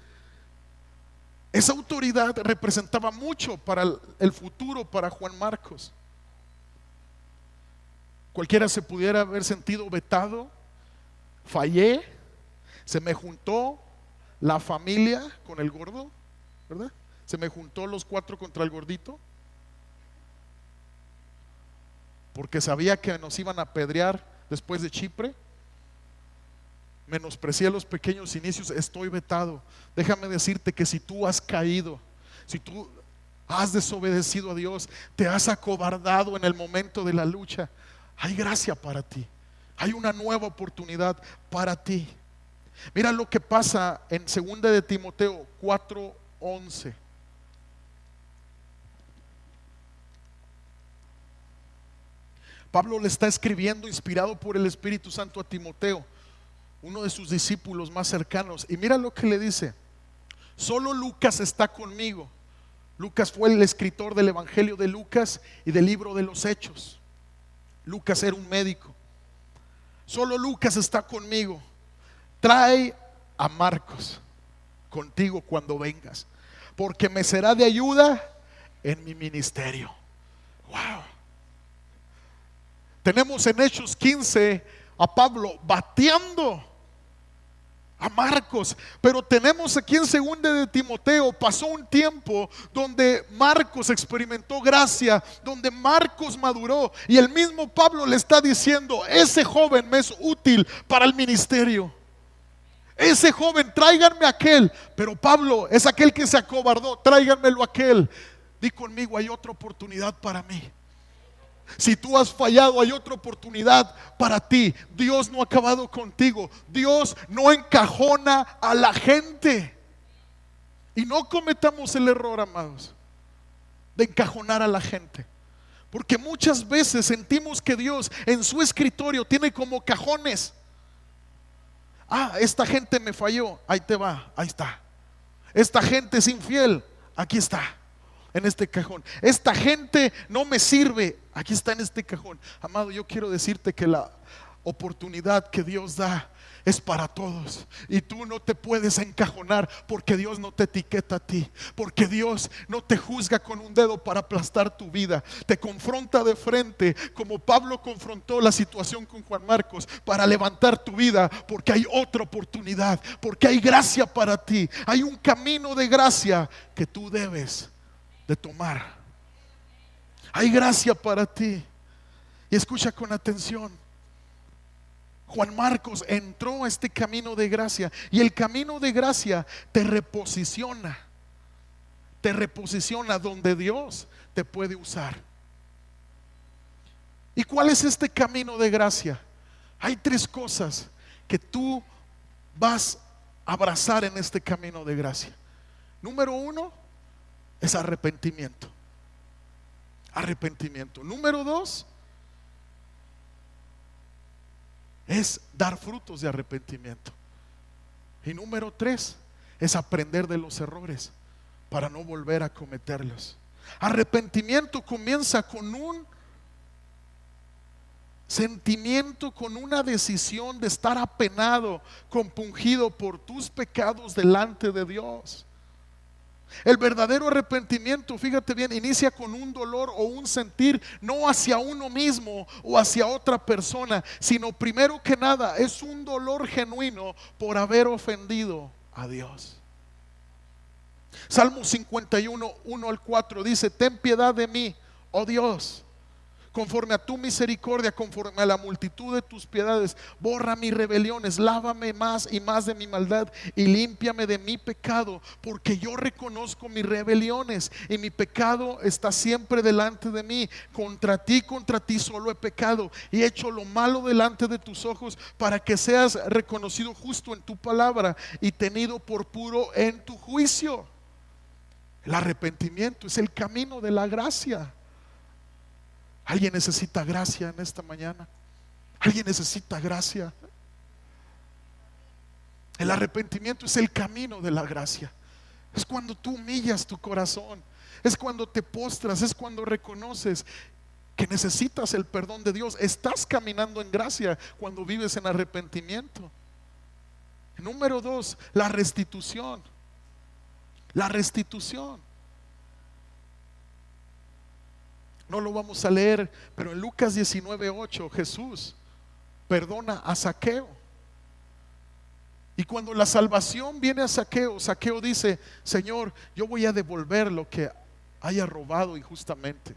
esa autoridad representaba mucho para el futuro, para Juan Marcos. Cualquiera se pudiera haber sentido vetado. Fallé, se me juntó la familia con el gordo, ¿verdad? Se me juntó los 4 contra el gordito, porque sabía que nos iban a apedrear después de Chipre. Menosprecié los pequeños inicios. Estoy vetado. Déjame decirte que si tú has caído, si tú has desobedecido a Dios, te has acobardado en el momento de la lucha, hay gracia para ti, hay una nueva oportunidad para ti. Mira lo que pasa en 2 de Timoteo 4:11. Pablo le está escribiendo, inspirado por el Espíritu Santo, a Timoteo, uno de sus discípulos más cercanos. Y mira lo que le dice: solo Lucas está conmigo. Lucas fue el escritor del Evangelio de Lucas y del libro de los Hechos. Lucas era un médico. Solo Lucas está conmigo. Trae a Marcos contigo cuando vengas, porque me será de ayuda en mi ministerio. Wow. Tenemos en Hechos 15 a Pablo bateando a Marcos, pero tenemos aquí en 2 de Timoteo, pasó un tiempo donde Marcos experimentó gracia, donde Marcos maduró, y el mismo Pablo le está diciendo: ese joven me es útil para el ministerio. Ese joven, tráiganme a aquel. Pero Pablo es aquel que se acobardó, tráiganmelo a aquel. Di conmigo: hay otra oportunidad para mí. Si tú has fallado, hay otra oportunidad para ti. Dios no ha acabado contigo. Dios no encajona a la gente. Y no cometamos el error, amados, de encajonar a la gente. Porque muchas veces sentimos que Dios en su escritorio tiene como cajones. Esta gente me falló, ahí te va, ahí está. Esta gente es infiel, aquí está, en este cajón. Esta gente no me sirve, aquí está en este cajón. Amado, yo quiero decirte que la oportunidad que Dios da es para todos, y tú no te puedes encajonar, porque Dios no te etiqueta a ti, porque Dios no te juzga con un dedo para aplastar tu vida. Te confronta de frente, como Pablo confrontó la situación con Juan Marcos, para levantar tu vida, porque hay otra oportunidad, porque hay gracia para ti. Hay un camino de gracia que tú debes de tomar. Hay gracia para ti. Y escucha con atención. Juan Marcos entró a este camino de gracia, y el camino de gracia te reposiciona donde Dios te puede usar. ¿Y cuál es este camino de gracia? Hay tres cosas que tú vas a abrazar en este camino de gracia. Número uno es arrepentimiento. Número dos es dar frutos de arrepentimiento. Y número tres es aprender de los errores para no volver a cometerlos. Arrepentimiento comienza con un sentimiento, con una decisión de estar apenado, compungido por tus pecados delante de Dios. El verdadero arrepentimiento, fíjate bien, inicia con un dolor o un sentir, no hacia uno mismo o hacia otra persona, sino primero que nada es un dolor genuino por haber ofendido a Dios. Salmo 51, 1 al 4 dice: ten piedad de mí, oh Dios, conforme a tu misericordia, conforme a la multitud de tus piedades. Borra mis rebeliones, lávame más y más de mi maldad, y límpiame de mi pecado, porque yo reconozco mis rebeliones, y mi pecado está siempre delante de mí. Contra ti solo he pecado, y he hecho lo malo delante de tus ojos, para que seas reconocido justo en tu palabra, y tenido por puro en tu juicio. El arrepentimiento es el camino de la gracia. ¿Alguien necesita gracia en esta mañana? ¿Alguien necesita gracia? El arrepentimiento es el camino de la gracia. Es cuando tú humillas tu corazón, es cuando te postras, es cuando reconoces que necesitas el perdón de Dios. Estás caminando en gracia cuando vives en arrepentimiento. Número dos, la restitución. La restitución. No lo vamos a leer, pero en Lucas 19:8 Jesús perdona a Zaqueo. Y cuando la salvación viene a Zaqueo, Zaqueo dice: Señor, yo voy a devolver lo que haya robado injustamente.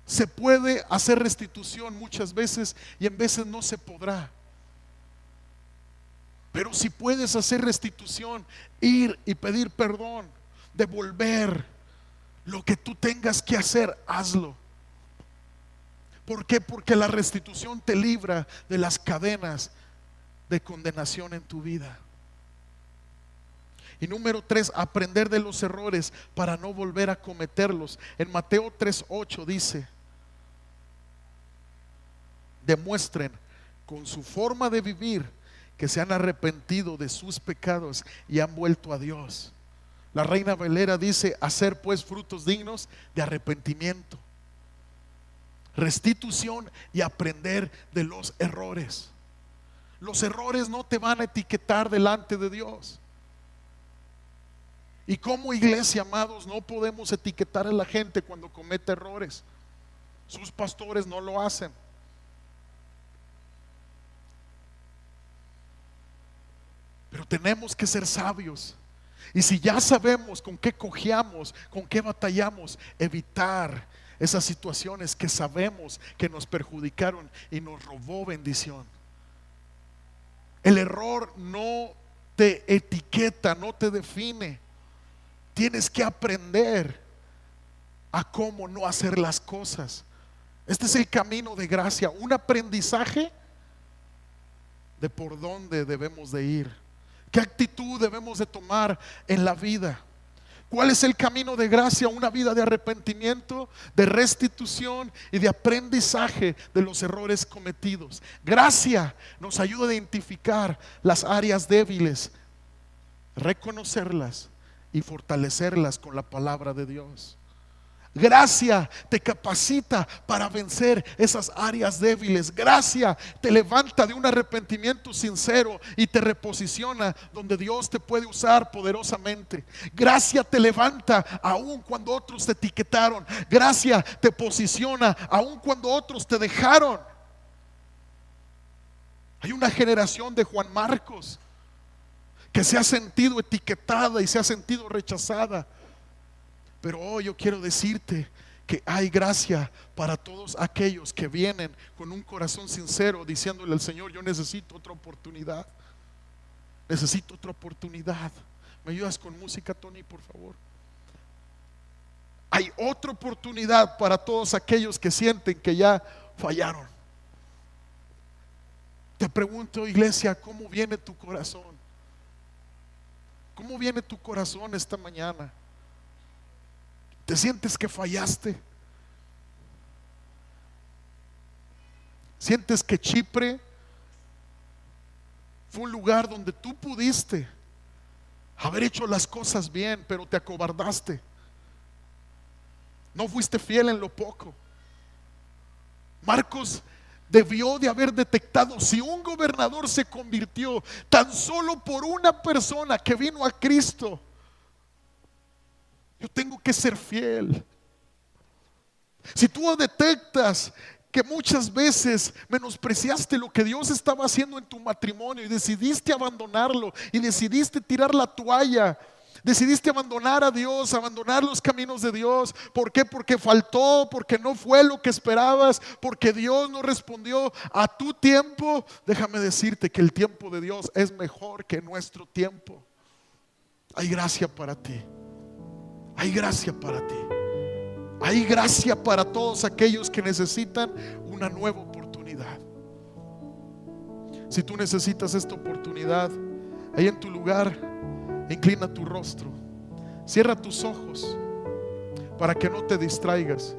Se puede hacer restitución muchas veces, y en veces no se podrá. Pero si puedes hacer restitución, ir y pedir perdón, devolver lo que tú tengas que hacer, hazlo. ¿Por qué? Porque la restitución te libra de las cadenas de condenación en tu vida. Y número tres, aprender de los errores para no volver a cometerlos. En Mateo 3:8 dice: demuestren con su forma de vivir que se han arrepentido de sus pecados y han vuelto a Dios. La Reina Valera dice: hacer pues frutos dignos de arrepentimiento, restitución y aprender de los errores. Los errores no te van a etiquetar delante de Dios. Y como iglesia, amados, no podemos etiquetar a la gente cuando comete errores. Sus pastores no lo hacen. Pero tenemos que ser sabios. Y si ya sabemos con qué cojeamos, con qué batallamos, evitar esas situaciones que sabemos que nos perjudicaron y nos robó bendición. El error no te etiqueta, no te define. Tienes que aprender a cómo no hacer las cosas. Este es el camino de gracia, un aprendizaje de por dónde debemos de ir. ¿Qué actitud debemos de tomar en la vida? ¿Cuál es el camino de gracia? Una vida de arrepentimiento, de restitución y de aprendizaje de los errores cometidos. Gracia nos ayuda a identificar las áreas débiles, reconocerlas y fortalecerlas con la palabra de Dios. Gracia te capacita para vencer esas áreas débiles. Gracia te levanta de un arrepentimiento sincero y te reposiciona donde Dios te puede usar poderosamente. Gracia te levanta aun cuando otros te etiquetaron. Gracia te posiciona aun cuando otros te dejaron. Hay una generación de Juan Marcos que se ha sentido etiquetada y se ha sentido rechazada. Pero hoy yo quiero decirte que hay gracia para todos aquellos que vienen con un corazón sincero diciéndole al Señor: yo necesito otra oportunidad. Necesito otra oportunidad. ¿Me ayudas con música, Tony, por favor? Hay otra oportunidad para todos aquellos que sienten que ya fallaron. Te pregunto, iglesia, ¿cómo viene tu corazón? ¿Cómo viene tu corazón esta mañana? ¿Te sientes que fallaste? ¿Sientes que Chipre fue un lugar donde tú pudiste haber hecho las cosas bien, pero te acobardaste? No fuiste fiel en lo poco. Marcos debió de haber detectado: si un gobernador se convirtió tan solo por una persona que vino a Cristo, yo tengo que ser fiel. Si tú detectas que muchas veces menospreciaste lo que Dios estaba haciendo en tu matrimonio y decidiste abandonarlo y decidiste tirar la toalla, decidiste abandonar a Dios, abandonar los caminos de Dios. ¿Por qué? Porque faltó, porque no fue lo que esperabas, porque Dios no respondió a tu tiempo. Déjame decirte que el tiempo de Dios es mejor que nuestro tiempo. Hay gracia para ti. Hay gracia para ti. Hay gracia para todos aquellos que necesitan una nueva oportunidad. Si tú necesitas esta oportunidad, ahí en tu lugar, inclina tu rostro, cierra tus ojos para que no te distraigas.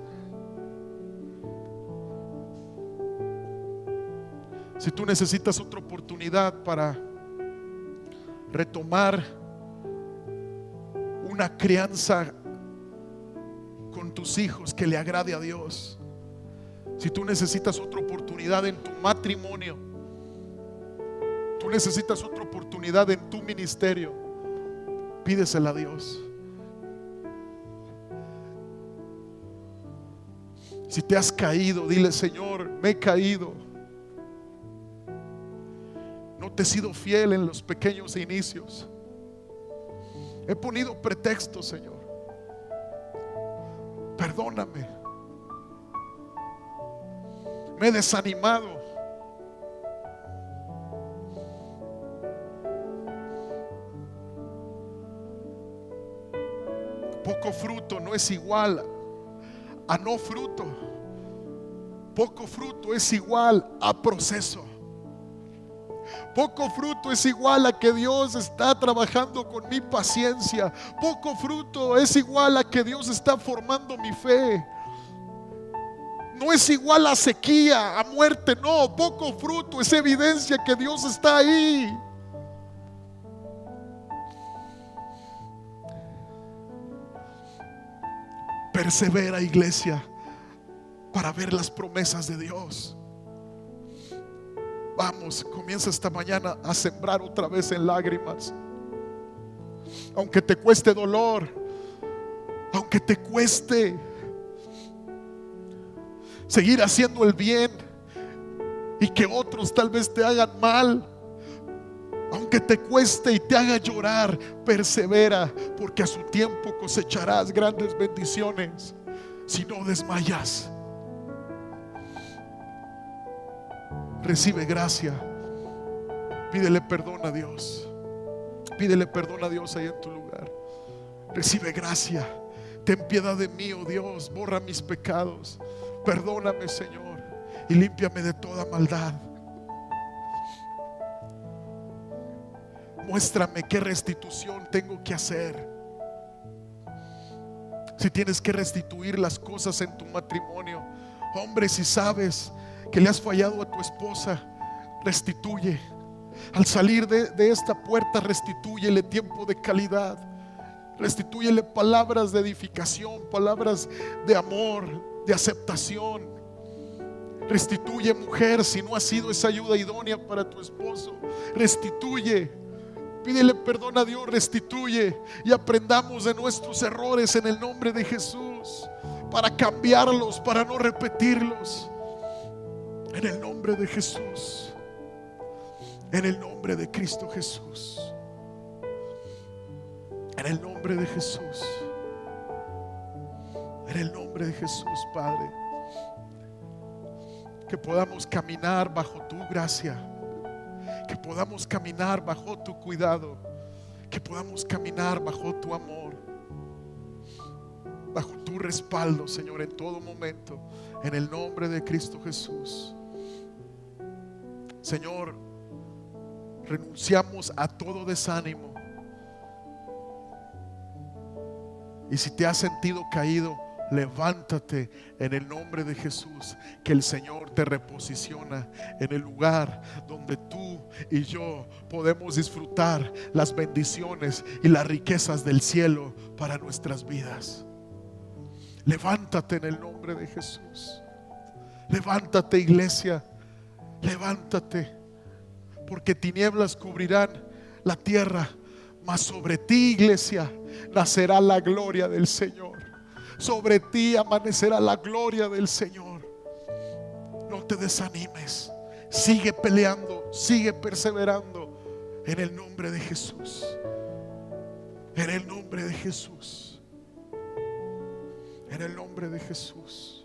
Si tú necesitas otra oportunidad para retomar una crianza con tus hijos que le agrade a Dios, si tú necesitas otra oportunidad en tu matrimonio, tú necesitas otra oportunidad en tu ministerio, pídesela a Dios. Si te has caído, dile: Señor, me he caído, no te he sido fiel en los pequeños inicios, he ponido pretextos, Señor, perdóname, me he desanimado. Poco fruto no es igual a no fruto. Poco fruto es igual a proceso. Poco fruto es igual a que Dios está trabajando con mi paciencia. Poco fruto es igual a que Dios está formando mi fe. No es igual a sequía, a muerte, no. Poco fruto es evidencia que Dios está ahí. Persevera, iglesia, para ver las promesas de Dios. Vamos, comienza esta mañana a sembrar otra vez en lágrimas. Aunque te cueste dolor, aunque te cueste seguir haciendo el bien y que otros tal vez te hagan mal, aunque te cueste y te haga llorar, persevera, porque a su tiempo cosecharás grandes bendiciones si no desmayas. Recibe gracia. Pídele perdón a Dios. Pídele perdón a Dios ahí en tu lugar. Recibe gracia. Ten piedad de mí, oh Dios. Borra mis pecados. Perdóname, Señor, y límpiame de toda maldad. Muéstrame qué restitución tengo que hacer. Si tienes que restituir las cosas en tu matrimonio, hombre, si sabes que le has fallado a tu esposa, restituye. Al salir de esta puerta, restitúyele tiempo de calidad. Restitúyele palabras de edificación, palabras de amor, de aceptación. Restituye, mujer, si no ha sido esa ayuda idónea para tu esposo. Restituye. Pídele perdón a Dios, restituye. Y aprendamos de nuestros errores en el nombre de Jesús, para cambiarlos, para no repetirlos. En el nombre de Jesús. En el nombre de Cristo Jesús. En el nombre de Jesús. En el nombre de Jesús, Padre. Que podamos caminar bajo tu gracia. Que podamos caminar bajo tu cuidado. Que podamos caminar bajo tu amor. Bajo tu respaldo, Señor, en todo momento. En el nombre de Cristo Jesús. Señor, renunciamos a todo desánimo. Y si te has sentido caído, levántate en el nombre de Jesús, que el Señor te reposiciona en el lugar donde tú y yo podemos disfrutar las bendiciones y las riquezas del cielo para nuestras vidas. Levántate en el nombre de Jesús. Levántate, iglesia. Levántate, porque tinieblas cubrirán la tierra, mas sobre ti, iglesia, nacerá la gloria del Señor. Sobre ti amanecerá la gloria del Señor. No te desanimes. Sigue peleando, sigue perseverando en el nombre de Jesús. En el nombre de Jesús. En el nombre de Jesús.